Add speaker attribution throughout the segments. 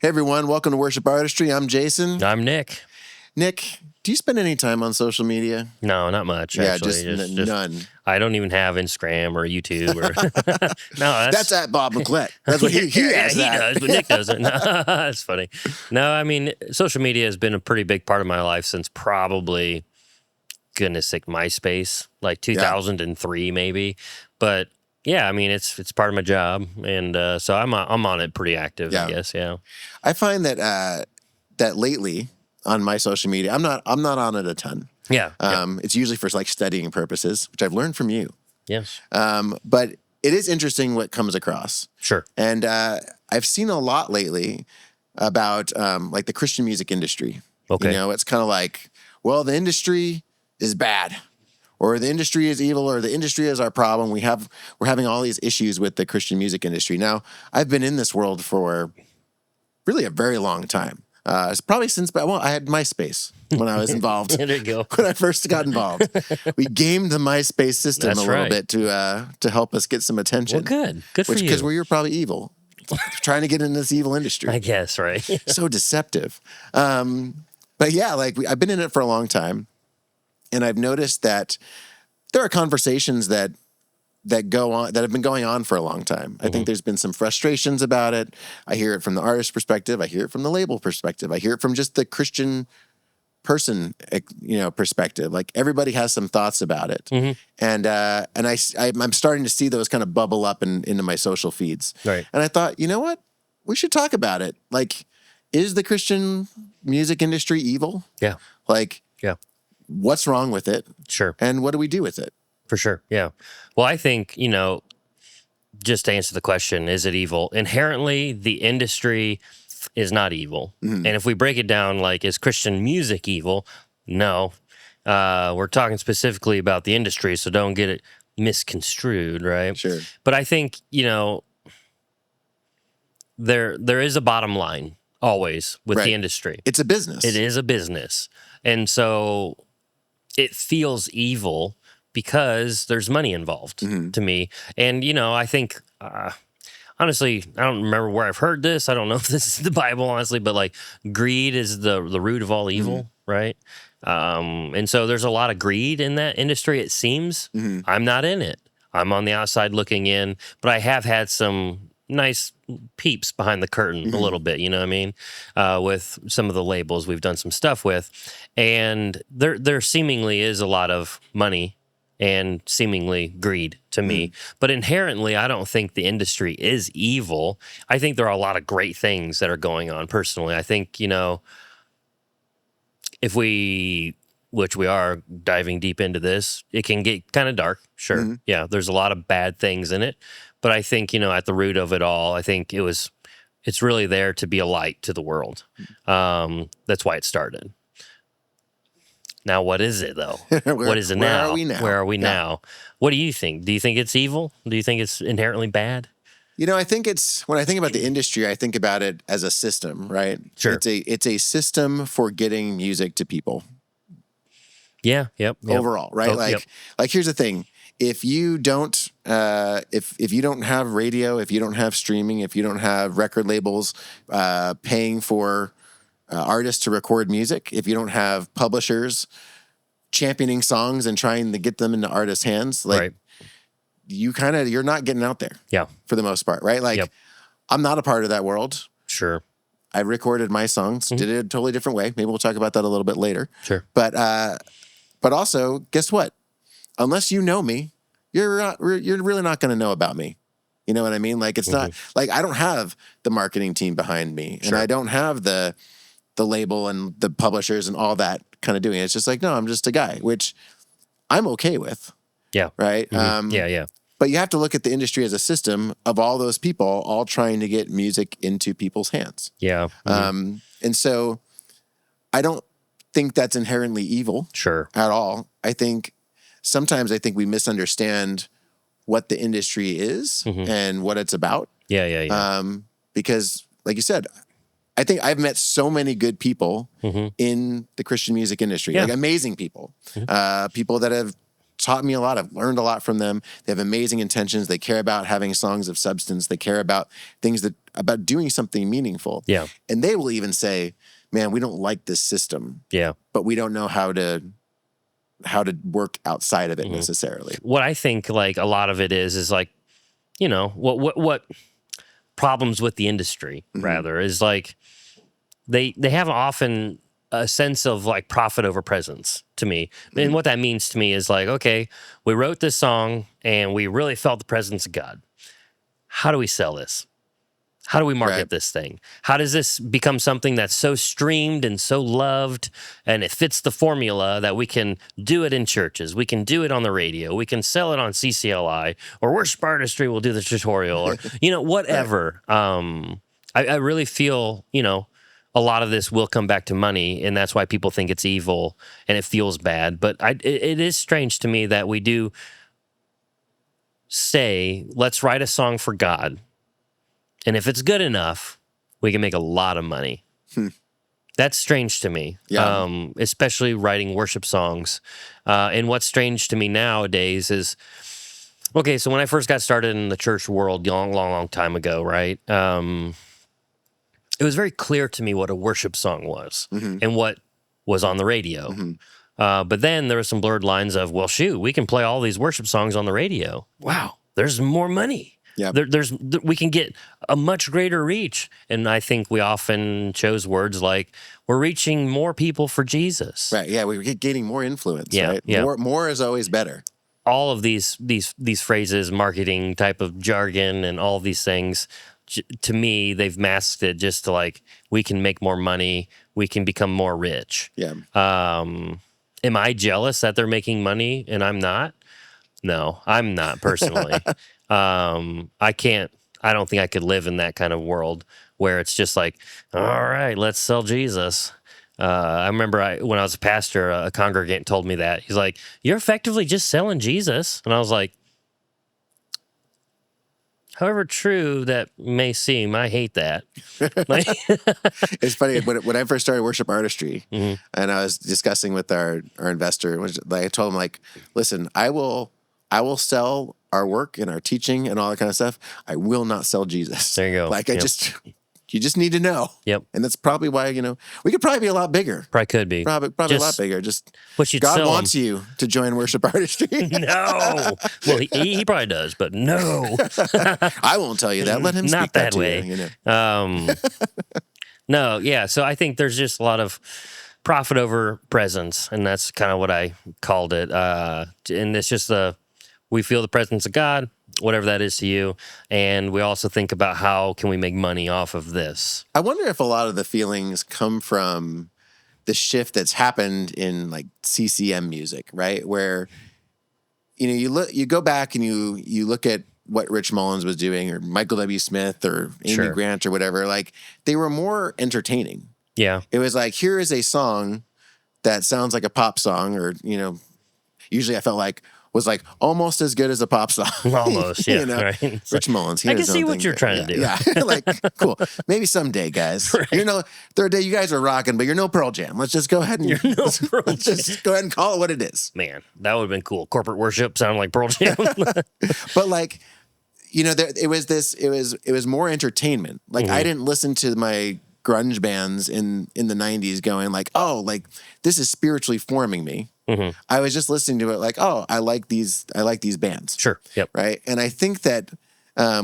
Speaker 1: Hey everyone, welcome to Worship Artistry. I'm Jason.
Speaker 2: I'm Nick.
Speaker 1: Nick, do you spend any time on social media?
Speaker 2: No, not much.
Speaker 1: Yeah,
Speaker 2: actually.
Speaker 1: just none.
Speaker 2: I don't even have Instagram or YouTube or. No,
Speaker 1: that's at Bob McClett. That's what he has.
Speaker 2: He does, but Nick doesn't. No, that's funny. No, I mean, social media has been a pretty big part of my life since probably, goodness sake, MySpace, like 2003 maybe. But yeah, I mean, it's part of my job, and so I'm on it pretty active. I guess. Yeah.
Speaker 1: I find that that lately on my social media, I'm not on it a ton.
Speaker 2: Yeah.
Speaker 1: It's usually for like studying purposes, which I've learned from you.
Speaker 2: Yes.
Speaker 1: But it is interesting what comes across.
Speaker 2: Sure.
Speaker 1: And I've seen a lot lately about like the Christian music industry.
Speaker 2: Okay.
Speaker 1: You know, it's kind of like, well, the industry is bad, or the industry is evil, or the industry is our problem. We're having all these issues with the Christian music industry. Now, I've been in this world for really a very long time. It's probably since, I had MySpace when I was involved.
Speaker 2: There you go.
Speaker 1: When I first got involved, we gamed the MySpace system
Speaker 2: That's
Speaker 1: a little
Speaker 2: right.
Speaker 1: bit to help us get some attention.
Speaker 2: Well, good for you.
Speaker 1: Because we were probably evil, trying to get in this evil industry.
Speaker 2: I guess, right?
Speaker 1: So deceptive. But yeah, like I've been in it for a long time, and I've noticed that there are conversations that go on, that have been going on for a long time. I think there's been some frustrations about it. I hear it from the artist perspective. I hear it from the label perspective. I hear it from just the Christian person, perspective. Like everybody has some thoughts about it, and I'm starting to see those kind of bubble up into my social feeds.
Speaker 2: Right.
Speaker 1: And I thought, you know what, we should talk about it. Like, is the Christian music industry evil?
Speaker 2: Yeah.
Speaker 1: Like,
Speaker 2: Yeah.
Speaker 1: what's wrong with it?
Speaker 2: Sure.
Speaker 1: And what do we do with it?
Speaker 2: For sure. Yeah. Well, I think, just to answer the question, is it evil? Inherently, the industry is not evil. And if we break it down, like, is Christian music evil? No. We're talking specifically about the industry, so don't get it misconstrued, right?
Speaker 1: Sure.
Speaker 2: But I think, there is a bottom line always with the industry.
Speaker 1: It's a business.
Speaker 2: It is a business. And so it feels evil because there's money involved to me. And, I think, honestly, I don't remember where I've heard this. I don't know if this is the Bible, honestly, but like greed is the root of all evil, right? And so there's a lot of greed in that industry, it seems. I'm not in it. I'm on the outside looking in, but I have had some nice peeps behind the curtain a little bit, you know what I mean? With some of the labels we've done some stuff with. And there seemingly is a lot of money and seemingly greed to me. But inherently, I don't think the industry is evil. I think there are a lot of great things that are going on personally. I think, if which we are diving deep into this, it can get kind of dark, sure. Yeah, there's a lot of bad things in it. But I think, at the root of it all, I think it's really there to be a light to the world. That's why it started. Now, what is it, though? What is it now?
Speaker 1: Where are we now?
Speaker 2: Where are we now? What do you think? Do you think it's evil? Do you think it's inherently bad?
Speaker 1: I think when I think about the industry, I think about it as a system, right?
Speaker 2: Sure.
Speaker 1: It's a system for getting music to people.
Speaker 2: Yeah. Yep.
Speaker 1: Overall, right? Like here's the thing. If you don't, if you don't have radio, if you don't have streaming, if you don't have record labels paying for artists to record music, if you don't have publishers championing songs and trying to get them into artists' hands, like you're not getting out there.
Speaker 2: Yeah.
Speaker 1: For the most part, right? Like I'm not a part of that world.
Speaker 2: Sure.
Speaker 1: I recorded my songs, did it a totally different way. Maybe we'll talk about that a little bit later.
Speaker 2: Sure.
Speaker 1: But also, guess what? Unless you know me, you're really not going to know about me. You know what I mean? Like it's not like I don't have the marketing team behind me, and I don't have the label and the publishers and all that kind of doing it. It's just like, no, I'm just a guy, which I'm okay with.
Speaker 2: Yeah.
Speaker 1: Right.
Speaker 2: Yeah.
Speaker 1: But you have to look at the industry as a system of all those people all trying to get music into people's hands.
Speaker 2: Yeah.
Speaker 1: And so I don't think that's inherently evil.
Speaker 2: Sure.
Speaker 1: At all. Sometimes I think we misunderstand what the industry is and what it's about.
Speaker 2: Yeah.
Speaker 1: Because like you said, I think I've met so many good people in the Christian music industry, like amazing people, people that have taught me a lot. I've learned a lot from them. They have amazing intentions. They care about having songs of substance. They care about about doing something meaningful.
Speaker 2: Yeah.
Speaker 1: And they will even say, man, we don't like this system.
Speaker 2: Yeah.
Speaker 1: But we don't know how to work outside of it necessarily.
Speaker 2: What I think like a lot of it is like, you know, what problems with the industry rather is like they have often a sense of like profit over presence to me. And what that means to me is like, okay, we wrote this song and we really felt the presence of God. How do we sell this? How do we market this thing? How does this become something that's so streamed and so loved and it fits the formula that we can do it in churches, we can do it on the radio, we can sell it on CCLI, or Worship Artistry will do the tutorial, or, you know, whatever. I really feel, you know, a lot of this will come back to money, and that's why people think it's evil and it feels bad. But it is strange to me that we do say, let's write a song for God. And if it's good enough, we can make a lot of money. That's strange to me, especially writing worship songs. And what's strange to me nowadays is, okay, so when I first got started in the church world long time ago, right, it was very clear to me what a worship song was and what was on the radio. But then there were some blurred lines of, well, shoot, we can play all these worship songs on the radio. Wow, there's more money.
Speaker 1: Yeah,
Speaker 2: we can get a much greater reach. And I think we often chose words like, we're reaching more people for Jesus.
Speaker 1: Right. Yeah, we're gaining more influence.
Speaker 2: Yeah,
Speaker 1: right.
Speaker 2: Yeah.
Speaker 1: More is always better.
Speaker 2: All of these phrases, marketing type of jargon, and all of these things, to me, they've masked it just to like, we can make more money, we can become more rich.
Speaker 1: Yeah.
Speaker 2: Am I jealous that they're making money and I'm not? No, I'm not personally. I don't think I could live in that kind of world where it's just like, all right, let's sell Jesus. I remember when I was a pastor, a congregant told me that. He's like, you're effectively just selling Jesus. And I was like, however true that may seem, I hate that.
Speaker 1: It's funny, when I first started Worship Artistry, and I was discussing with our investor, which, like, I told him, like, listen, I will sell our work and our teaching and all that kind of stuff. I will not sell Jesus.
Speaker 2: There you go.
Speaker 1: Like, you just need to know.
Speaker 2: Yep.
Speaker 1: And that's probably why, we could probably be a lot bigger.
Speaker 2: Probably could be.
Speaker 1: Probably a lot bigger. Just God wants you to join Worship Artistry.
Speaker 2: No. Well, he probably does, but no.
Speaker 1: I won't tell you that. Let him speak that way. You.
Speaker 2: No, yeah. So I think there's just a lot of profit over presence, and that's kind of what I called it. And it's just we feel the presence of God, whatever that is to you, and we also think about how can we make money off of this.
Speaker 1: I wonder if a lot of the feelings come from the shift that's happened in like CCM music, right? Where you go back and you look at what Rich Mullins was doing, or Michael W. Smith, or Amy Grant, or whatever. Like, they were more entertaining.
Speaker 2: Yeah, it
Speaker 1: was like, here is a song that sounds like a pop song, or usually I felt like was like almost as good as a pop song.
Speaker 2: Almost, yeah.
Speaker 1: Right? Rich Mullins.
Speaker 2: I can see what you're trying to do.
Speaker 1: Yeah, like, cool. Maybe someday, guys. Right. Third day, you guys are rocking, but you're no Pearl Jam. Let's just go ahead and just go ahead and call it what it is.
Speaker 2: Man, that would have been cool. Corporate worship sounded like Pearl Jam.
Speaker 1: But like, it was more entertainment. Like, I didn't listen to my grunge bands in the 90s going like, oh, like, this is spiritually forming me. I was just listening to it like, oh, I like these bands.
Speaker 2: Sure. Yep.
Speaker 1: Right. And I think that,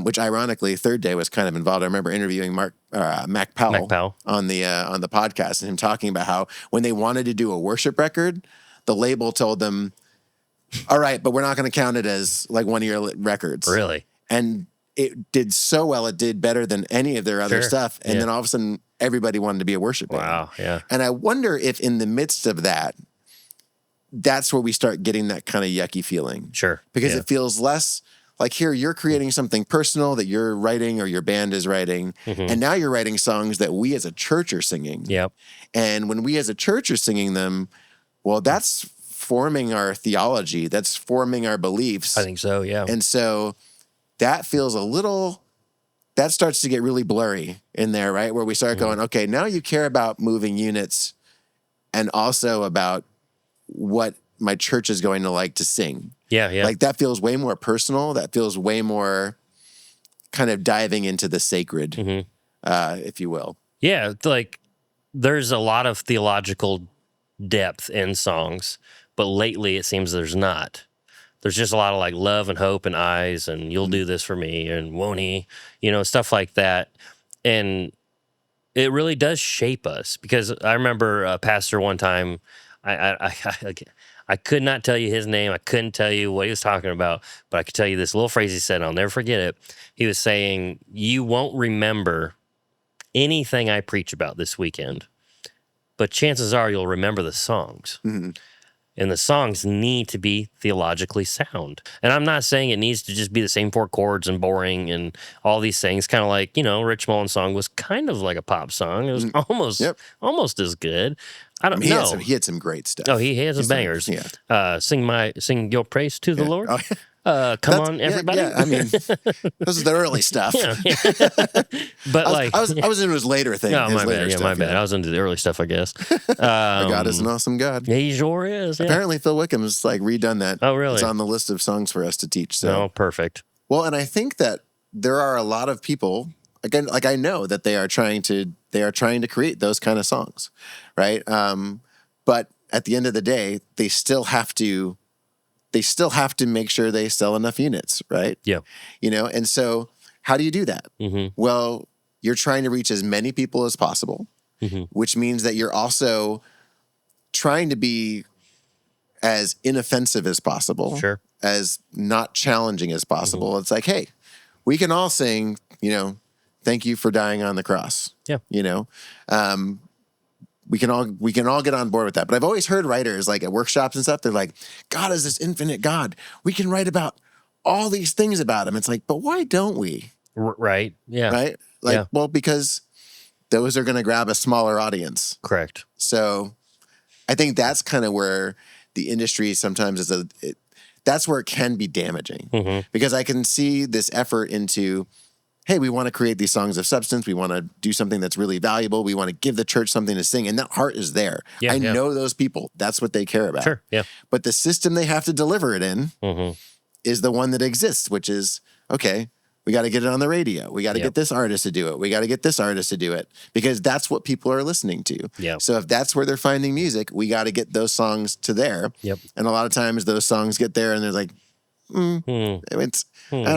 Speaker 1: which ironically, Third Day was kind of involved. I remember interviewing Mac Powell on the podcast, and him talking about how when they wanted to do a worship record, the label told them, all right, but we're not going to count it as like one of your records.
Speaker 2: Really?
Speaker 1: And it did so well. It did better than any of their other stuff. And then all of a sudden, everybody wanted to be a worship band.
Speaker 2: Wow. Yeah.
Speaker 1: And I wonder if in the midst of that, that's where we start getting that kind of yucky feeling.
Speaker 2: Sure.
Speaker 1: Because it feels less like, here you're creating something personal that you're writing or your band is writing. And now you're writing songs that we as a church are singing.
Speaker 2: Yep. And
Speaker 1: when we as a church are singing them, well, that's forming our theology. That's forming our beliefs.
Speaker 2: I think so, yeah.
Speaker 1: And so that feels that starts to get really blurry in there, right? Where we start going, okay, now you care about moving units and also about what my church is going to like to sing.
Speaker 2: Yeah, yeah.
Speaker 1: Like that feels way more personal. That feels way more kind of diving into the sacred, if you will.
Speaker 2: Yeah, like there's a lot of theological depth in songs, but lately it seems there's not. There's just a lot of like love and hope and eyes and you'll do this for me and won't he, stuff like that. And it really does shape us because I remember a pastor one time, I could not tell you his name. I couldn't tell you what he was talking about, but I could tell you this little phrase he said. I'll never forget it. He was saying, you won't remember anything I preach about this weekend, but chances are you'll remember the songs. And the songs need to be theologically sound. And I'm not saying it needs to just be the same four chords and boring and all these things. Kind of like, Rich Mullen's song was kind of like a pop song. It was almost as good. I don't know.
Speaker 1: He had some great stuff.
Speaker 2: Oh, he has some bangers. Sing your praise to the Lord. Come on, everybody.
Speaker 1: I mean, this is the early stuff.
Speaker 2: But
Speaker 1: I was into his later thing.
Speaker 2: No,
Speaker 1: his
Speaker 2: my
Speaker 1: later
Speaker 2: bad. Yeah,
Speaker 1: stuff,
Speaker 2: my bad. I was into the early stuff, I guess.
Speaker 1: Our God is an awesome God.
Speaker 2: He sure is. Yeah.
Speaker 1: Apparently, Phil Wickham's like redone that.
Speaker 2: Oh, really?
Speaker 1: It's on the list of songs for us to teach. So.
Speaker 2: Oh, perfect.
Speaker 1: Well, and I think that there are a lot of people. Again, like I know that they are trying to create those kind of songs, right? But at the end of the day, they still have to make sure they sell enough units, right?
Speaker 2: Yeah.
Speaker 1: And so how do you do that? Well, you're trying to reach as many people as possible, which means that you're also trying to be as inoffensive as possible, as not challenging as possible. It's like, hey, we can all sing, thank you for dying on the cross.
Speaker 2: Yeah.
Speaker 1: We can all get on board with that. But I've always heard writers like at workshops and stuff, they're like, God is this infinite God. We can write about all these things about him. It's like, but why don't we?
Speaker 2: Right. Yeah.
Speaker 1: Right? Like, well, because those are going to grab a smaller audience.
Speaker 2: Correct.
Speaker 1: So I think that's kind of where the industry sometimes that's where it can be damaging because I can see this effort into, hey, we want to create these songs of substance. We want to do something that's really valuable. We want to give the church something to sing. And that heart is there. I know those people. That's what they care about.
Speaker 2: Sure, yeah.
Speaker 1: But the system they have to deliver it in is the one that exists, which is, okay, we got to get it on the radio. We got to get this artist to do it. We got to get this artist to do it because that's what people are listening to.
Speaker 2: Yep.
Speaker 1: So if that's where they're finding music, we got to get those songs to there.
Speaker 2: Yep.
Speaker 1: And a lot of times those songs get there and they're like, I don't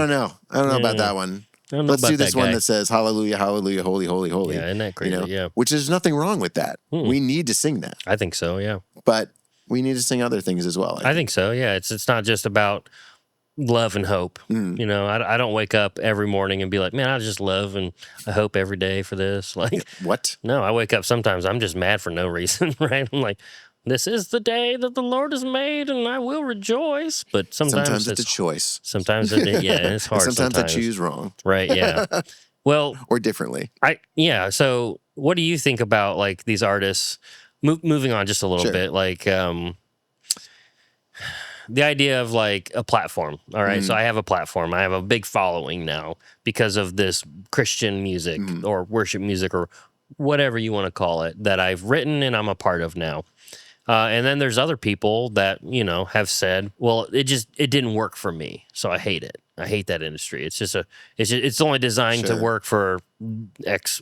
Speaker 1: know. I don't know about that one. Let's do this one that says hallelujah, hallelujah, holy, holy, holy.
Speaker 2: Yeah, isn't that crazy? Yeah.
Speaker 1: Which there's nothing wrong with that. We need to sing that.
Speaker 2: I think so, yeah.
Speaker 1: But we need to sing other things as well.
Speaker 2: I think so, yeah. It's not just about love and hope. I don't wake up every morning and be like, man, I just love and I hope every day for this. Like,
Speaker 1: what?
Speaker 2: No, I wake up sometimes I'm just mad for no reason, right? I'm like, this is the day that the Lord has made, and I will rejoice. But sometimes
Speaker 1: it's a choice.
Speaker 2: Sometimes it's hard.
Speaker 1: sometimes I choose wrong.
Speaker 2: Right? Yeah. Well,
Speaker 1: or differently.
Speaker 2: So, what do you think about like these artists? Moving on just a little bit, like the idea of like a platform. All right, so I have a platform. I have a big following now because of this Christian music or worship music or whatever you want to call it that I've written and I'm a part of now. And then there's other people that, have said, well, it didn't work for me. So I hate it. I hate that industry. It's only designed to work for X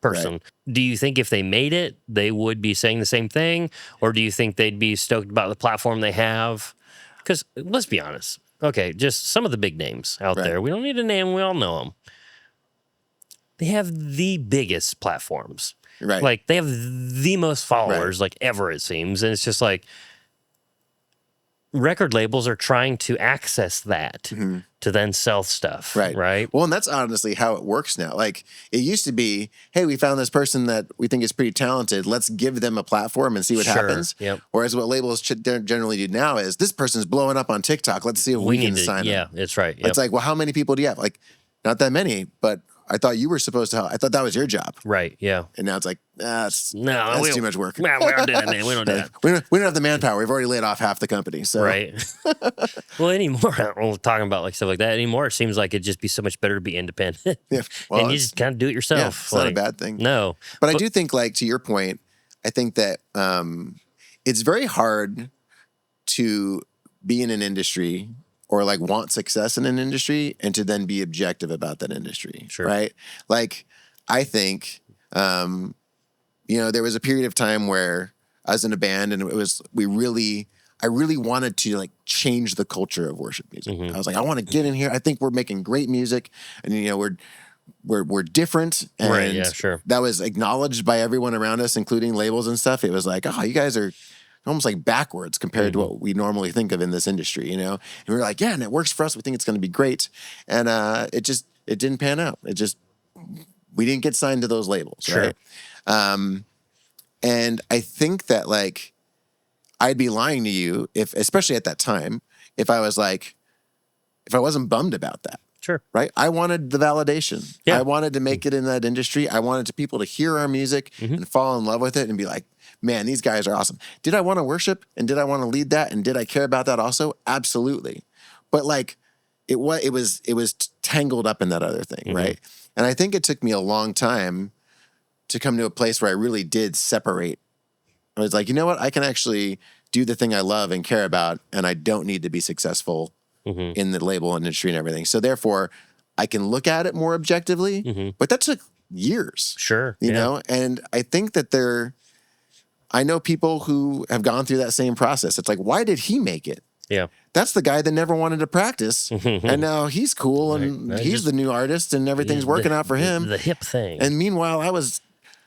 Speaker 2: person. Right. Do you think if they made it, they would be saying the same thing? Or do you think they'd be stoked about the platform they have? Because let's be honest. Okay, just some of the big names out there. We don't need to name them. We all know them. They have the biggest platforms.
Speaker 1: Right.
Speaker 2: Like they have the most followers like ever, it seems. And it's just like record labels are trying to access that to then sell stuff. Right.
Speaker 1: Well, and that's honestly how it works now. Like it used to be, hey, we found this person that we think is pretty talented. Let's give them a platform and see what happens.
Speaker 2: Yep.
Speaker 1: Whereas what labels generally do now is this person's blowing up on TikTok. Let's see if we can sign them.
Speaker 2: Yeah, that's right. Yep.
Speaker 1: It's like, well, how many people do you have? Like not that many, but I thought you were supposed to help. I thought that was your job.
Speaker 2: Right, yeah.
Speaker 1: And now it's like, that's too much work.
Speaker 2: Nah, we don't do that. We don't do that.
Speaker 1: We don't have the manpower. We've already laid off half the company. So.
Speaker 2: Right. Well, anymore, we're talking about like stuff like that anymore. It seems like it'd just be so much better to be independent.
Speaker 1: Yeah. Well,
Speaker 2: and you just kind of do it yourself.
Speaker 1: Yeah, it's not a bad thing.
Speaker 2: No.
Speaker 1: But I do think, like, to your point, I think that it's very hard to be in an industry or like want success in an industry and to then be objective about that industry.
Speaker 2: Sure.
Speaker 1: Right. Like, I think, there was a period of time where I was in a band and I really wanted to like change the culture of worship music.
Speaker 2: Mm-hmm.
Speaker 1: I was like, I want to get in here. I think we're making great music, and we're different, and
Speaker 2: Right, yeah, sure.
Speaker 1: that was acknowledged by everyone around us, including labels and stuff. It was like, oh, you guys are almost like backwards compared to what we normally think of in this industry, And we were like, yeah, and it works for us. We think it's going to be great, and it didn't pan out. We didn't get signed to those labels,
Speaker 2: Sure.
Speaker 1: right? And I think that like I'd be lying to you especially at that time, if I wasn't bummed about that.
Speaker 2: Sure.
Speaker 1: Right. I wanted the validation.
Speaker 2: Yeah.
Speaker 1: I wanted to make it in that industry. I wanted people to hear our music and fall in love with it and be like, man, these guys are awesome. Did I want to worship and did I want to lead that? And did I care about that also? Absolutely. But like it was tangled up in that other thing. Right. And I think it took me a long time to come to a place where I really did separate. I was like, you know what? I can actually do the thing I love and care about, and I don't need to be successful in the label industry and everything. So therefore, I can look at it more objectively, but that took years.
Speaker 2: Sure.
Speaker 1: You know? And I think that I know people who have gone through that same process. It's like, why did he make it?
Speaker 2: Yeah.
Speaker 1: That's the guy that never wanted to practice, and now he's cool, and he's the new artist, and everything's working out for him.
Speaker 2: The hip thing.
Speaker 1: And meanwhile, I was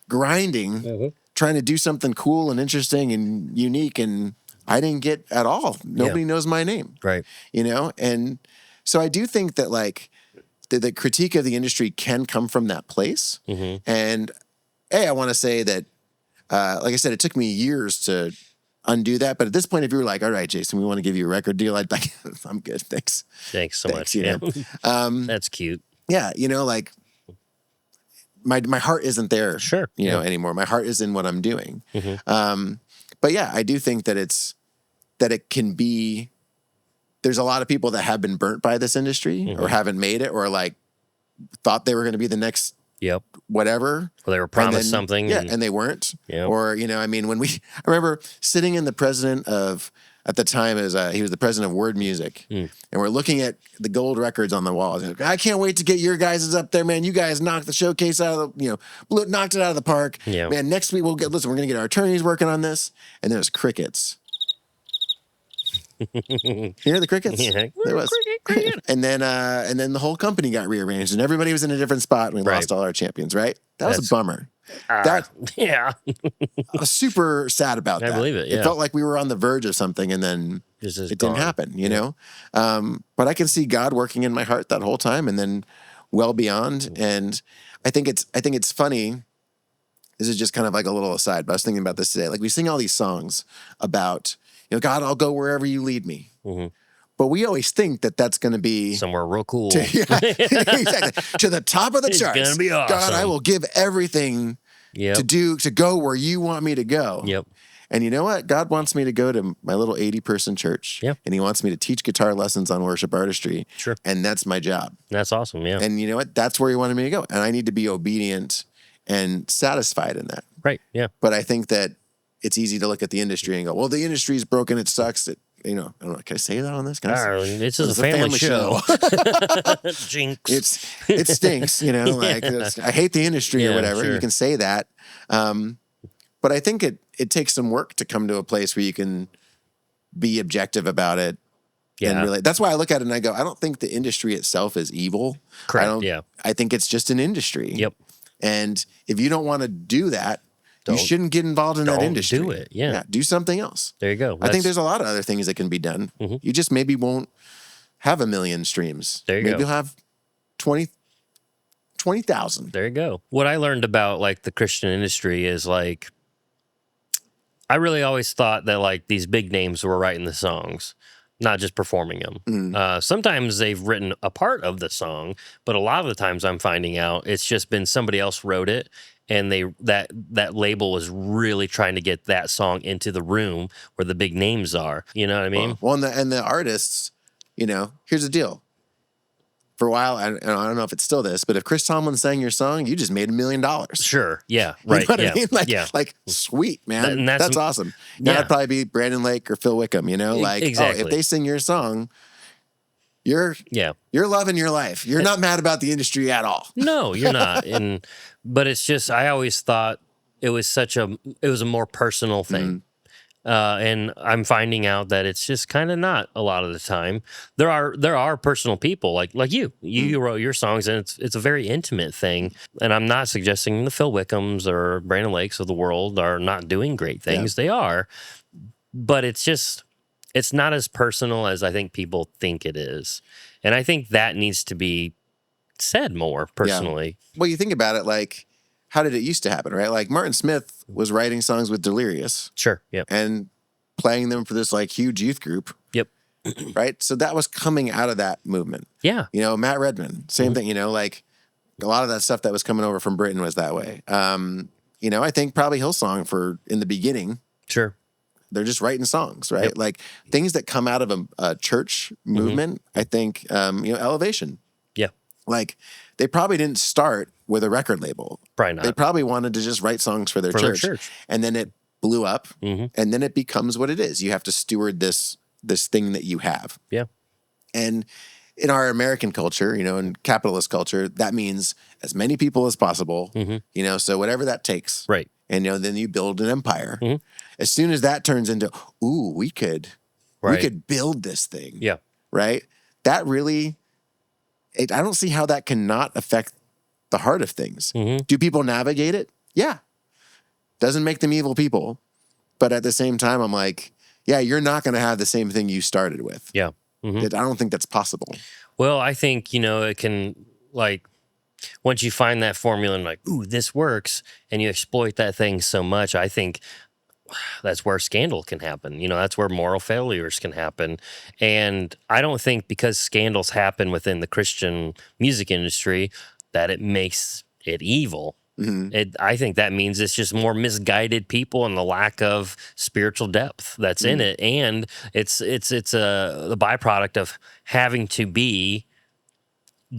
Speaker 1: grinding, trying to do something cool and interesting and unique, and I didn't get at all. Nobody knows my name.
Speaker 2: Right.
Speaker 1: And so I do think that like the critique of the industry can come from that place. And I want to say that, like I said, it took me years to undo that. But at this point, if you were like, all right, Jason, we want to give you a record deal, I'd like, I'm good. Thanks.
Speaker 2: Thanks so much. That's cute.
Speaker 1: Yeah. Like my heart isn't there, anymore. My heart is in what I'm doing. But yeah, I do think that it can be, there's a lot of people that have been burnt by this industry or haven't made it or like thought they were going to be the next whatever.
Speaker 2: Well, they were promised something.
Speaker 1: Yeah. And they weren't.
Speaker 2: Yep.
Speaker 1: Or, I remember sitting in the president of, at the time, he was the president of Word Music, and we're looking at the gold records on the walls. Like, I can't wait to get your guys' up there, man. You guys knocked the showcase out of knocked it out of the park.
Speaker 2: Yeah.
Speaker 1: Man, next week we're going to get our attorneys working on this. And there's crickets. You hear the crickets?
Speaker 2: Yeah.
Speaker 1: There was.
Speaker 2: Cricket.
Speaker 1: And then the whole company got rearranged, and everybody was in a different spot, and we lost all our champions. Right? That was a bummer. I was super sad about that.
Speaker 2: I believe it. Yeah.
Speaker 1: It felt like we were on the verge of something, and then it didn't happen. But I can see God working in my heart that whole time, and then well beyond. And I think it's funny. This is just kind of like a little aside, but I was thinking about this today. Like we sing all these songs about, God, I'll go wherever you lead me. But we always think that that's going to be
Speaker 2: somewhere real cool.
Speaker 1: Exactly. To the top of the charts.
Speaker 2: It's going to be awesome.
Speaker 1: God, I will give everything to go where you want me to go.
Speaker 2: Yep.
Speaker 1: And you know what? God wants me to go to my little 80-person church.
Speaker 2: Yep.
Speaker 1: And he wants me to teach guitar lessons on worship artistry.
Speaker 2: Sure. And
Speaker 1: that's my job.
Speaker 2: That's awesome. Yeah.
Speaker 1: And you know what? That's where he wanted me to go. And I need to be obedient and satisfied in that.
Speaker 2: Right. Yeah.
Speaker 1: But I think that it's easy to look at the industry and go, well, the industry's broken. It sucks. I don't know. Can I say that on this?
Speaker 2: This is a family show. Jinx.
Speaker 1: It stinks, I hate the industry or whatever. Sure. You can say that. But I think it takes some work to come to a place where you can be objective about it. Yeah. And really, that's why I look at it and I go, I don't think the industry itself is evil.
Speaker 2: Correct.
Speaker 1: I think it's just an industry.
Speaker 2: Yep.
Speaker 1: And if you don't want to do that, you shouldn't get involved in that industry.
Speaker 2: Do it. Yeah.
Speaker 1: Do something else.
Speaker 2: There you go.
Speaker 1: I think there's a lot of other things that can be done. You just maybe won't have 1 million streams.
Speaker 2: There you
Speaker 1: maybe
Speaker 2: go.
Speaker 1: You'll have 20,000.
Speaker 2: There you go. What I learned about like the Christian industry is like, I really always thought that like these big names were writing the songs, not just performing them. Sometimes they've written a part of the song, but a lot of the times I'm finding out it's just been somebody else wrote it, and that label was really trying to get that song into the room where the big names are. You know what I mean?
Speaker 1: Well, and the artists, here's the deal. for a while, and I don't know if it's still this, but if Chris Tomlin sang your song, you just made $1 million.
Speaker 2: Sure. Yeah.
Speaker 1: You
Speaker 2: Right.
Speaker 1: know what
Speaker 2: Yeah.
Speaker 1: I mean? Like,
Speaker 2: yeah.
Speaker 1: Sweet, man.
Speaker 2: And
Speaker 1: that's awesome. Now it'd probably be Brandon Lake or Phil Wickham, like,
Speaker 2: exactly.
Speaker 1: Oh, if they sing your song, you're loving your life. You're not mad about the industry at all.
Speaker 2: No, you're not. But it's just, I always thought it was a more personal thing. And I'm finding out that it's just kind of not a lot of the time. There are personal people like you. You wrote your songs, and it's a very intimate thing. And I'm not suggesting the Phil Wickhams or Brandon Lakes of the world are not doing great things. They are, but it's not as personal as I think people think it is. And I think that needs to be said more personally.
Speaker 1: Well, you think about it, like, how did it used to happen, right? Like Martin Smith was writing songs with Delirious.
Speaker 2: Sure. Yep.
Speaker 1: And playing them for this like huge youth group.
Speaker 2: Yep.
Speaker 1: Right. So that was coming out of that movement.
Speaker 2: Yeah.
Speaker 1: Matt Redman, same thing, like a lot of that stuff that was coming over from Britain was that way. I think probably Hillsong in the beginning.
Speaker 2: Sure.
Speaker 1: They're just writing songs, right? Like things that come out of a church movement. I think, Elevation.
Speaker 2: Yeah.
Speaker 1: Like they probably didn't start with a record label.
Speaker 2: Probably not.
Speaker 1: They probably wanted to just write songs for their church. And then it blew up, and then it becomes what it is. You have to steward this thing that you have.
Speaker 2: Yeah.
Speaker 1: And in our American culture, in capitalist culture, that means as many people as possible, so whatever that takes.
Speaker 2: Right.
Speaker 1: And, then you build an empire. As soon as that turns into, we could build this thing.
Speaker 2: Yeah.
Speaker 1: Right. That really, I don't see how that cannot affect the heart of things. Do people navigate it? Yeah. Doesn't make them evil people. But at the same time, I'm like, yeah, you're not going to have the same thing you started with.
Speaker 2: Yeah.
Speaker 1: I don't think that's possible.
Speaker 2: Well, I think, it can, like, once you find that formula and like, ooh, this works, and you exploit that thing so much, I think that's where scandal can happen. That's where moral failures can happen. And I don't think because scandals happen within the Christian music industry that it makes it evil. I think that means it's just more misguided people and the lack of spiritual depth that's in it, and it's the byproduct of having to be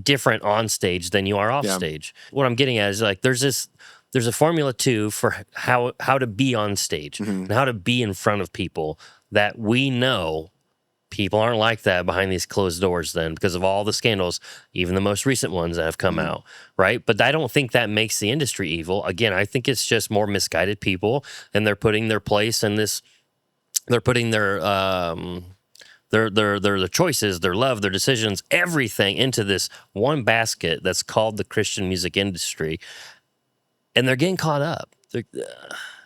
Speaker 2: different on stage than you are off stage. What I'm getting at is like there's a formula too for how to be on stage and how to be in front of people that we know. People aren't like that behind these closed doors then because of all the scandals, even the most recent ones that have come out, right? But I don't think that makes the industry evil. Again, I think it's just more misguided people, and they're putting their place in this. They're putting their choices, their love, their decisions, everything into this one basket that's called the Christian music industry, and they're getting caught up.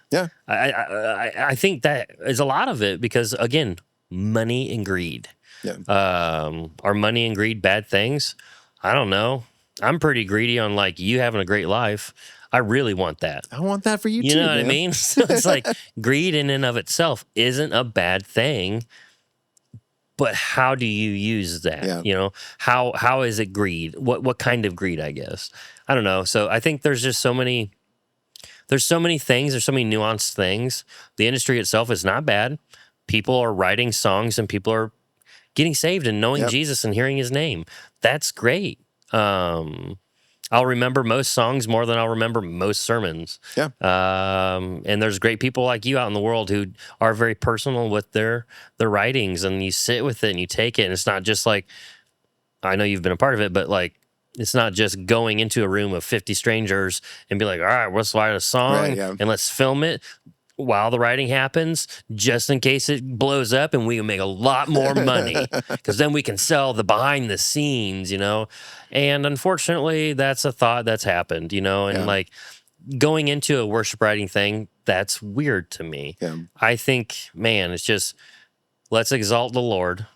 Speaker 1: Yeah,
Speaker 2: I think that is a lot of it because again. Money and greed.
Speaker 1: Yeah.
Speaker 2: Are money and greed bad things? I don't know. I'm pretty greedy on like you having a great life. I really want that.
Speaker 1: I want that for you too.
Speaker 2: You know what
Speaker 1: man.
Speaker 2: I mean? So it's like greed in and of itself isn't a bad thing. But how do you use that?
Speaker 1: Yeah.
Speaker 2: How is it greed? What kind of greed, I guess? I don't know. So I think there's just so many things, there's so many nuanced things. The industry itself is not bad. People are writing songs and people are getting saved and knowing Jesus and hearing his name. That's great. I'll remember most songs more than I'll remember most sermons.
Speaker 1: Yeah.
Speaker 2: And there's great people like you out in the world who are very personal with their writings, and you sit with it and you take it. And it's not just like, I know you've been a part of it, but like, it's not just going into a room of 50 strangers and be like, all right, let's write a song and let's film it while the writing happens, just in case it blows up and we can make a lot more money because then we can sell the behind the scenes, And unfortunately, that's a thought that's happened, and like going into a worship writing thing, that's weird to me.
Speaker 1: Yeah.
Speaker 2: I think, man, it's just, let's exalt the Lord.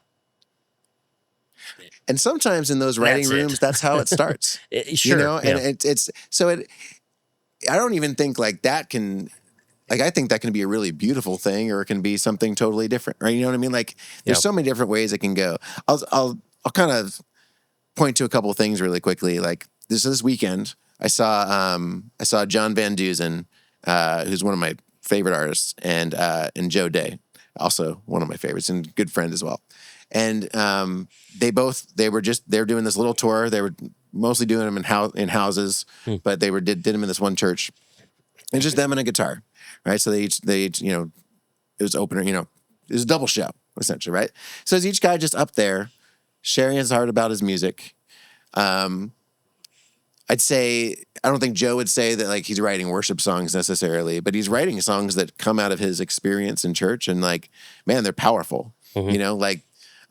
Speaker 1: And sometimes in those writing rooms, that's how it starts.
Speaker 2: Sure.
Speaker 1: And it's so I don't even think like that can. Like, I think that can be a really beautiful thing, or it can be something totally different, right? You know what I mean? Like, there's so many different ways it can go. I'll kind of point to a couple of things really quickly. Like this weekend, I saw John Van Deusen, who's one of my favorite artists, and Joe Day, also one of my favorites and good friend as well. And they were doing this little tour. They were mostly doing them in houses, but they did them in this one church. It's just them and a guitar, right? So they each, it was opener, it was a double show essentially, right? So it's each guy just up there sharing his heart about his music. I'd say, I don't think Joe would say that like he's writing worship songs necessarily, but he's writing songs that come out of his experience in church, and like, man, they're powerful. Like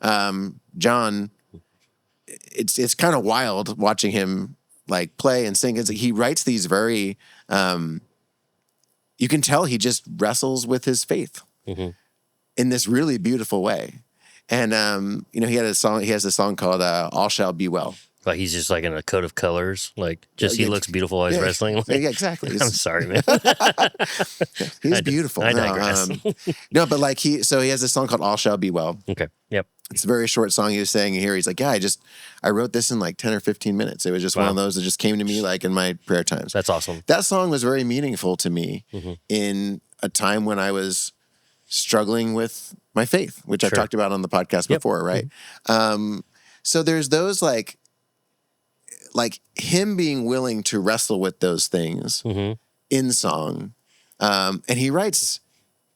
Speaker 1: John, it's kind of wild watching him like play and sing. It's like he writes these very, you can tell he just wrestles with his faith in this really beautiful way. And he has a song called "All Shall Be Well."
Speaker 2: Like he's just like in a coat of colors, like just he looks beautiful while he's wrestling. Like,
Speaker 1: yeah, exactly.
Speaker 2: I'm sorry, man.
Speaker 1: He's beautiful.
Speaker 2: I digress.
Speaker 1: No, but like he has this song called "All Shall Be Well."
Speaker 2: Okay. Yep.
Speaker 1: It's a very short song. He was saying here, he's like, yeah, I wrote this in like 10 or 15 minutes. It was just one of those that just came to me like in my prayer times.
Speaker 2: That's awesome.
Speaker 1: That song was very meaningful to me in a time when I was struggling with my faith, which I've talked about on the podcast before, right? So there's those like him being willing to wrestle with those things in song. And he writes,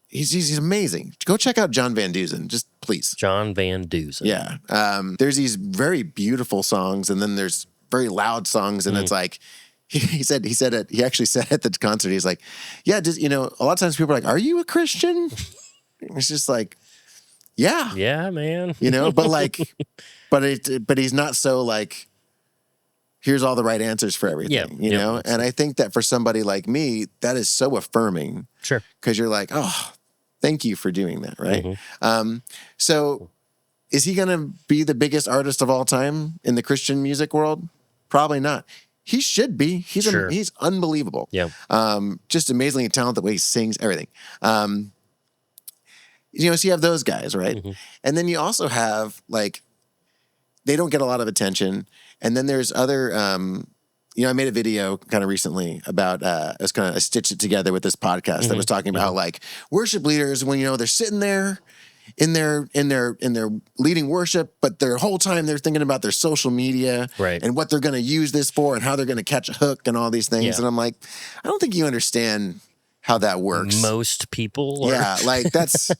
Speaker 1: he's amazing. Go check out John Van Deusen, just please.
Speaker 2: John Van Deusen.
Speaker 1: Yeah. There's these very beautiful songs, and then there's very loud songs, and it's like, he actually said at the concert, he's like, yeah, a lot of times people are like, are you a Christian? It's just like, yeah.
Speaker 2: Yeah, man.
Speaker 1: But like, but he's not so like, here's all the right answers for everything, you know? And I think that for somebody like me, that is so affirming.
Speaker 2: Sure.
Speaker 1: Because you're like, oh, thank you for doing that, right? So is he going to be the biggest artist of all time in the Christian music world? Probably not. He should be. He's unbelievable.
Speaker 2: Yeah.
Speaker 1: Just amazingly talented, the way he sings, everything. So you have those guys, right? And then you also have like, they don't get a lot of attention. And then there's other, I made a video kind of recently about, I stitched it together with this podcast that was talking about how like worship leaders, when, they're sitting there in their leading worship, but their whole time they're thinking about their social media and what they're going to use this for and how they're going to catch a hook and all these things. Yeah. And I'm like, I don't think you understand how that works.
Speaker 2: Most people.
Speaker 1: Yeah. Like that's,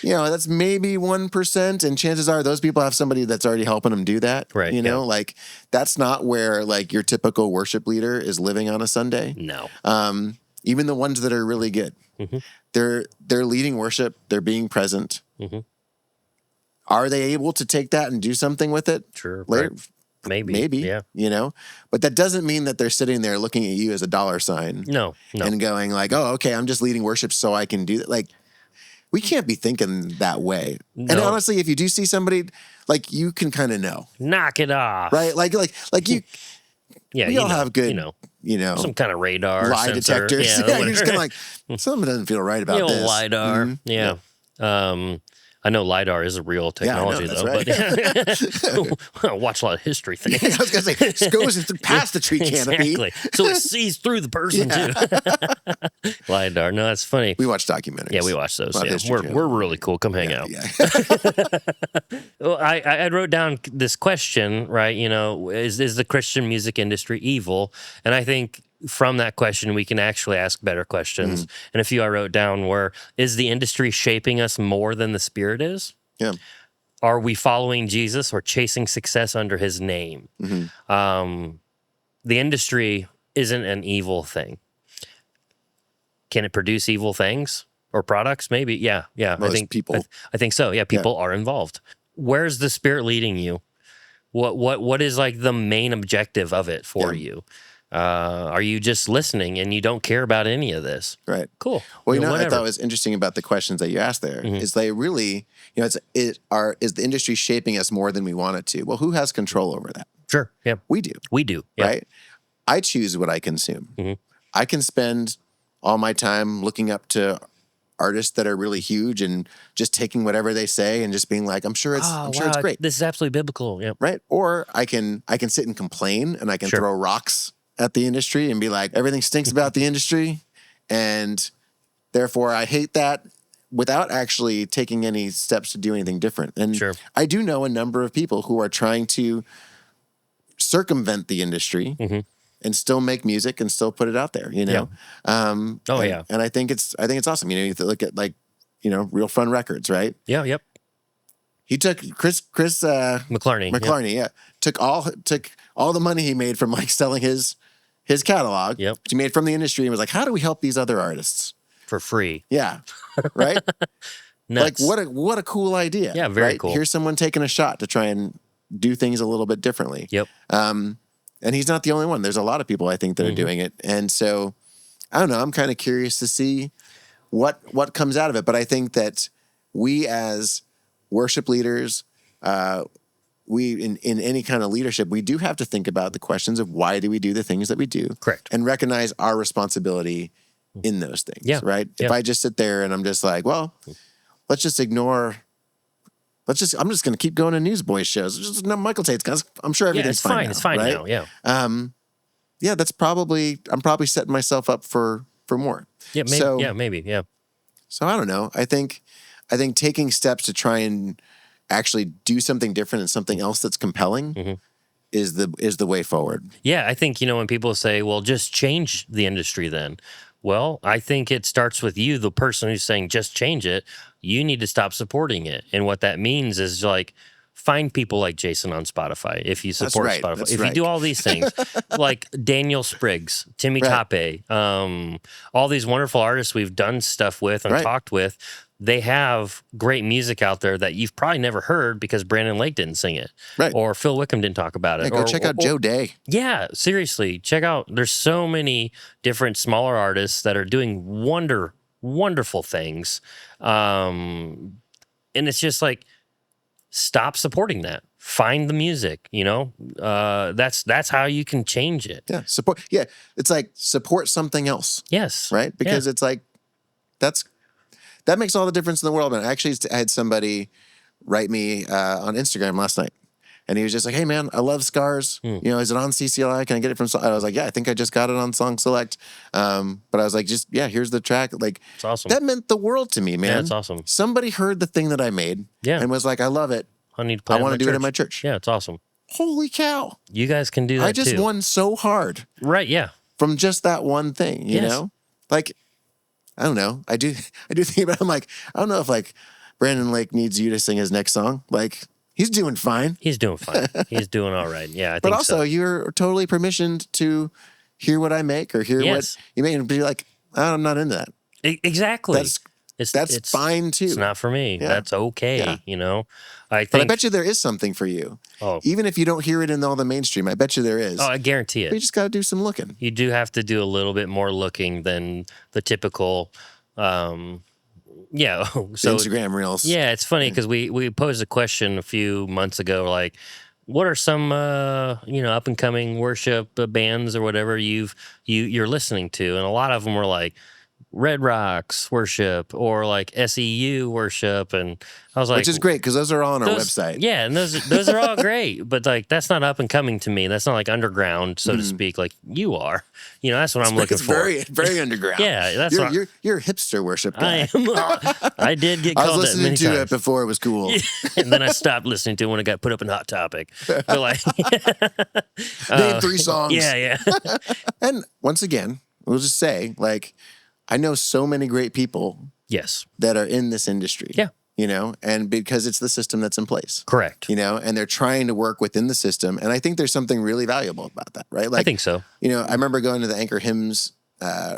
Speaker 1: that's maybe 1%. And chances are those people have somebody that's already helping them do that.
Speaker 2: Right.
Speaker 1: Like that's not where like your typical worship leader is living on a Sunday.
Speaker 2: No.
Speaker 1: Even the ones that are really good, they're leading worship. They're being present. Are they able to take that and do something with it?
Speaker 2: Sure.
Speaker 1: Later?
Speaker 2: Right. Maybe.
Speaker 1: Yeah. But that doesn't mean that they're sitting there looking at you as a dollar sign.
Speaker 2: No.
Speaker 1: And going like, oh, okay, I'm just leading worship so I can do that. Like, we can't be thinking that way. No. And honestly, if you do see somebody, like, you can kind of know.
Speaker 2: Knock it off.
Speaker 1: Right? Like you. Yeah, we all have good,
Speaker 2: some kind of radar
Speaker 1: lie
Speaker 2: sensor.
Speaker 1: detectors. Yeah, you're just kind of like, something doesn't feel right about this.
Speaker 2: LiDAR. Yeah. I know LiDAR is a real technology, though. Right. But I watch a lot of history things.
Speaker 1: Yeah, I was going to say, it goes past the tree canopy.
Speaker 2: Exactly. So it sees through the person, too. LiDAR. No, that's funny.
Speaker 1: We watch documentaries.
Speaker 2: Yeah, we watch those. Yeah. We're really cool. Come hang out.
Speaker 1: Yeah.
Speaker 2: Well, I wrote down this question, right? Is the Christian music industry evil? And I think from that question, we can actually ask better questions. And a few I wrote down were, is the industry shaping us more than the Spirit is?
Speaker 1: Yeah.
Speaker 2: Are we following Jesus or chasing success under his name? The industry isn't an evil thing. Can it produce evil things or products? Maybe. Yeah.
Speaker 1: Most people.
Speaker 2: I think so. Yeah, people are involved. Where's the Spirit leading you? What is like the main objective of it for you? Are you just listening and you don't care about any of this? Right. Cool.
Speaker 1: Well, I thought was interesting about the questions that you asked there is they really, is the industry shaping us more than we want it to? Well, who has control over that?
Speaker 2: Sure. Yeah.
Speaker 1: We do.
Speaker 2: Yeah.
Speaker 1: Right. I choose what I consume. I can spend all my time looking up to artists that are really huge and just taking whatever they say and just being like, I'm sure it's great.
Speaker 2: This is absolutely biblical. Yeah.
Speaker 1: Right. Or I can sit and complain and I can throw rocks at the industry and be like, everything stinks about the industry and therefore I hate that. without actually taking any steps to do anything different. And
Speaker 2: Sure.
Speaker 1: I do know a number of people who are trying to circumvent the industry and still make music and still put it out there, you know? And I think it's awesome. You know, you look at like, you know, Real Fun Records, right?
Speaker 2: Yeah. Yep.
Speaker 1: He took Chris
Speaker 2: McClarney.
Speaker 1: took all the money he made from like selling his catalog,
Speaker 2: Yep.
Speaker 1: which he made from the industry, and was like, how do we help these other artists
Speaker 2: For free.
Speaker 1: Yeah, right. Like
Speaker 2: Nuts.
Speaker 1: what a cool idea.
Speaker 2: Yeah, very
Speaker 1: right?
Speaker 2: cool.
Speaker 1: Here's someone taking a shot to try and do things a little bit differently.
Speaker 2: Yep.
Speaker 1: And he's not the only one. There's a lot of people I think that are doing it, and so I don't know. I'm kind of curious to see what comes out of it. But I think that we as worship leaders, we in any kind of leadership, we do have to think about the questions of why do we do the things that we do,
Speaker 2: Correct.
Speaker 1: and recognize our responsibility in those things.
Speaker 2: Yeah.
Speaker 1: Right.
Speaker 2: Yeah.
Speaker 1: If I just sit there and I'm just like, well, let's just ignore. I'm just going to keep going to Newsboys shows. Just no Michael Tate's guys. I'm sure everything's
Speaker 2: it's fine.
Speaker 1: now,
Speaker 2: It's fine
Speaker 1: right?
Speaker 2: now. Yeah.
Speaker 1: Yeah, I'm probably setting myself up for more.
Speaker 2: Yeah. Maybe.
Speaker 1: So,
Speaker 2: Maybe. Yeah.
Speaker 1: So I don't know. I think taking steps to try and actually do something different and something else that's compelling is the way forward.
Speaker 2: Yeah. I think, you know, when people say, well, just change the industry then. Well, I think it starts with you, the person who's saying just change it. You need to stop supporting it. And what that means is like find people like Jason on Spotify if you support Spotify.
Speaker 1: That's
Speaker 2: if
Speaker 1: right.
Speaker 2: you do all these things, like Daniel Spriggs, Timmy Tape, all these wonderful artists we've done stuff with and talked with, they have great music out there that you've probably never heard because Brandon Lake didn't sing it.
Speaker 1: Right.
Speaker 2: Or Phil Wickham didn't talk about it.
Speaker 1: Yeah, go check out Joe Day.
Speaker 2: Yeah, seriously. Check out, there's so many different smaller artists that are doing wonderful things. And it's just like, stop supporting that. Find the music, you know? That's how you can change it.
Speaker 1: Yeah, support. Yeah, it's like support something else.
Speaker 2: Yes.
Speaker 1: Right? Because it's like, that makes all the difference in the world. Man, I actually had somebody write me on Instagram last night. And he was just like, hey, man, I love Scars. You know, is it on CCLI? Can I get it from I was like, yeah, I think I just got it on Song Select. But I was like, here's the track. Like,
Speaker 2: it's awesome.
Speaker 1: That meant the world to me, man.
Speaker 2: Yeah, it's awesome.
Speaker 1: Somebody heard the thing that I made and was like, I love it.
Speaker 2: I need to play
Speaker 1: I want to do it in my church.
Speaker 2: Yeah, it's awesome.
Speaker 1: Holy cow.
Speaker 2: You guys can do that
Speaker 1: I just
Speaker 2: too.
Speaker 1: won so hard.
Speaker 2: Right, yeah.
Speaker 1: From just that one thing, you know? Like, I don't know. I do think about it. I'm like, I don't know if like Brandon Lake needs you to sing his next song. Like, he's doing fine.
Speaker 2: He's doing fine. He's doing all right. Yeah, I think
Speaker 1: But also,
Speaker 2: so.
Speaker 1: you're totally permissioned to hear what I make or hear what you make and be like, I'm not into that.
Speaker 2: Exactly.
Speaker 1: That's fine too.
Speaker 2: It's not for me.
Speaker 1: Yeah.
Speaker 2: That's okay.
Speaker 1: Yeah.
Speaker 2: You know, I
Speaker 1: But I
Speaker 2: think.
Speaker 1: bet you there is something for you.
Speaker 2: Oh.
Speaker 1: Even if you don't hear it in all the mainstream, I bet you there is.
Speaker 2: Oh, I guarantee
Speaker 1: But you
Speaker 2: it.
Speaker 1: just got to do some looking.
Speaker 2: You do have to do a little bit more looking than the typical. So
Speaker 1: Instagram reels.
Speaker 2: Yeah, it's funny because we posed a question a few months ago, like, what are some up and coming worship bands or whatever you're listening to, and a lot of them were like Red Rocks worship or like SEU worship, and I was like,
Speaker 1: which is great because those are all on our website.
Speaker 2: Yeah, and those are all great, but like that's not up and coming to me. That's not like underground, so to speak, like you are. You know, that's what I'm looking for.
Speaker 1: Very, very underground.
Speaker 2: Yeah, that's
Speaker 1: you're a hipster worship guy.
Speaker 2: I am. I did get
Speaker 1: I
Speaker 2: called
Speaker 1: was
Speaker 2: that
Speaker 1: listening
Speaker 2: many
Speaker 1: to
Speaker 2: times.
Speaker 1: it before it was cool.
Speaker 2: And then I stopped listening to it when it got put up in Hot Topic. But like,
Speaker 1: Name 3 songs.
Speaker 2: yeah.
Speaker 1: And once again, we'll just say, like, I know so many great people
Speaker 2: Yes.
Speaker 1: that are in this industry.
Speaker 2: Yeah.
Speaker 1: You know, and because it's the system that's in place.
Speaker 2: Correct.
Speaker 1: You know, and they're trying to work within the system. And I think there's something really valuable about that, right? Like,
Speaker 2: I think so.
Speaker 1: You know, I remember going to the Anchor Hymns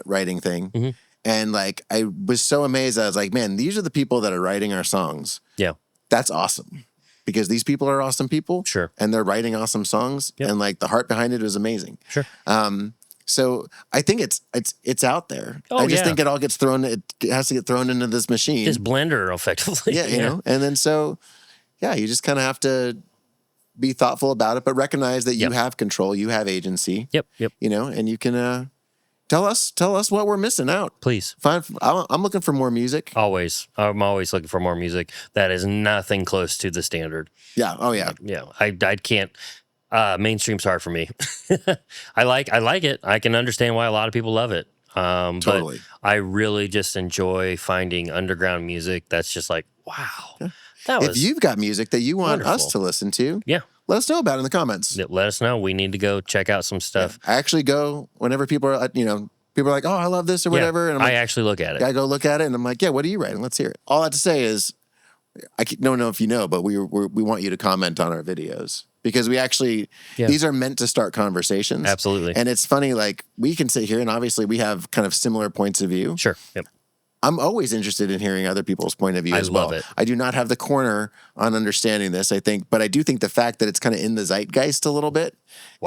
Speaker 1: writing thing. And like, I was so amazed. I was like, man, these are the people that are writing our songs.
Speaker 2: Yeah.
Speaker 1: That's awesome. Because these people are awesome people.
Speaker 2: Sure.
Speaker 1: And they're writing awesome songs.
Speaker 2: Yep.
Speaker 1: And like the heart behind it is amazing.
Speaker 2: Sure.
Speaker 1: So I think it's out there.
Speaker 2: Oh,
Speaker 1: I just
Speaker 2: yeah.
Speaker 1: think it all gets thrown. It has to get thrown into this machine.
Speaker 2: This blender, effectively.
Speaker 1: Yeah, you know. And then you just kind of have to be thoughtful about it, but recognize that you have control, you have agency.
Speaker 2: Yep.
Speaker 1: You know, and you can tell us what we're missing out.
Speaker 2: Please.
Speaker 1: I'm looking for more music.
Speaker 2: Always. I'm always looking for more music that is nothing close to the standard.
Speaker 1: Yeah. Oh yeah.
Speaker 2: Yeah. I can't. Mainstream's hard for me. I like it. I can understand why a lot of people love it.
Speaker 1: Totally.
Speaker 2: But I really just enjoy finding underground music that's just like, wow, that
Speaker 1: If
Speaker 2: was
Speaker 1: you've got music that you want us
Speaker 2: wonderful.
Speaker 1: to listen to,
Speaker 2: Yeah.
Speaker 1: let us know about it in the comments.
Speaker 2: Let us know. We need to go check out some stuff.
Speaker 1: I actually go whenever people are, people are like, oh, I love this or whatever. And I'm
Speaker 2: I
Speaker 1: like,
Speaker 2: actually look at it.
Speaker 1: I go look at it and I'm like, yeah, what are you writing? Let's hear it. All I have to say is, don't know if you know, but we want you to comment on our videos because we actually, these are meant to start conversations.
Speaker 2: Absolutely.
Speaker 1: And it's funny, like we can sit here and obviously we have kind of similar points of view.
Speaker 2: Sure. Yep.
Speaker 1: I'm always interested in hearing other people's point of view as well.
Speaker 2: I love it.
Speaker 1: I do not have the corner on understanding this, I think, but I do think the fact that it's kind of in the zeitgeist a little bit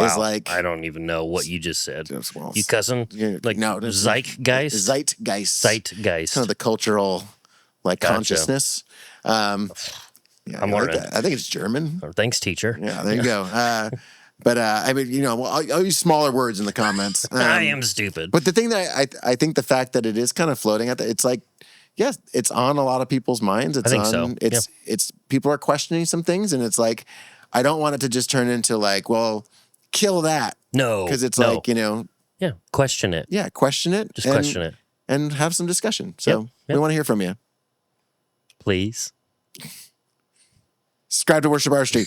Speaker 1: is like.
Speaker 2: I don't even know what you just said.
Speaker 1: Well,
Speaker 2: you cousin? Like
Speaker 1: no,
Speaker 2: zeitgeist?
Speaker 1: Zeitgeist.
Speaker 2: Zeitgeist.
Speaker 1: Kind of the cultural consciousness.
Speaker 2: I'm learning.
Speaker 1: I think it's German.
Speaker 2: Oh, thanks, teacher.
Speaker 1: Yeah, there you go. But I mean, I'll use smaller words in the comments.
Speaker 2: I am stupid.
Speaker 1: But the thing that I think the fact that it is kind of floating out there, it's like, yes, it's on a lot of people's minds. It's
Speaker 2: I think so.
Speaker 1: It's people are questioning some things, and it's like, I don't want it to just turn into like, well, kill that.
Speaker 2: No,
Speaker 1: because it's like
Speaker 2: yeah, question it.
Speaker 1: Yeah, question it.
Speaker 2: Just question it
Speaker 1: and have some discussion. So
Speaker 2: Yep.
Speaker 1: we want to hear from you.
Speaker 2: Please
Speaker 1: Subscribe to Worship Artistry.